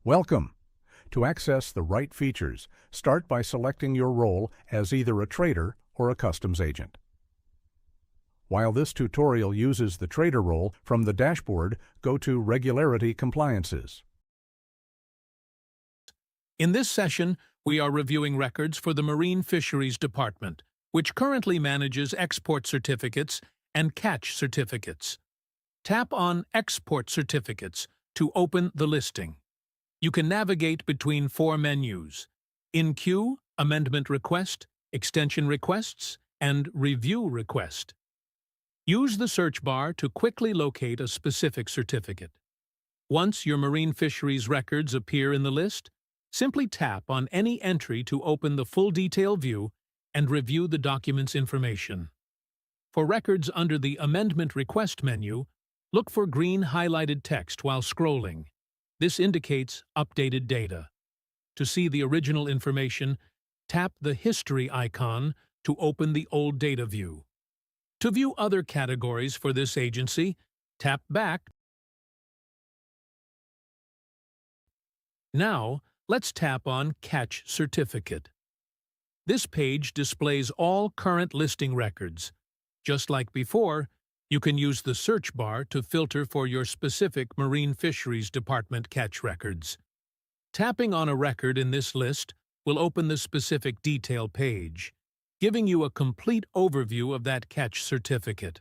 Welcome! To access the right features, start by selecting your role as either a trader or a customs agent. While this tutorial uses the trader role, from the dashboard, go to Regularity Compliances. In this session, we are reviewing records for the Marine Fisheries Department, which currently manages export certificates and catch certificates. Tap on Export Certificates to open the listing. You can navigate between four menus: In Queue, Amendment Request, Extension Requests, and Review Request. Use the search bar to quickly locate a specific certificate. Once your marine fisheries records appear in the list, simply tap on any entry to open the full detail view and review the document's information. For records under the Amendment Request menu, look for green highlighted text while scrolling. This indicates updated data. To see the original information, tap the History icon to open the old data view. To view other categories for this agency, tap back. Now, let's tap on Catch Certificate. This page displays all current listing records. Just like before, you can use the search bar to filter for your specific Marine Fisheries Department catch records. Tapping on a record in this list will open the specific detail page, giving you a complete overview of that catch certificate.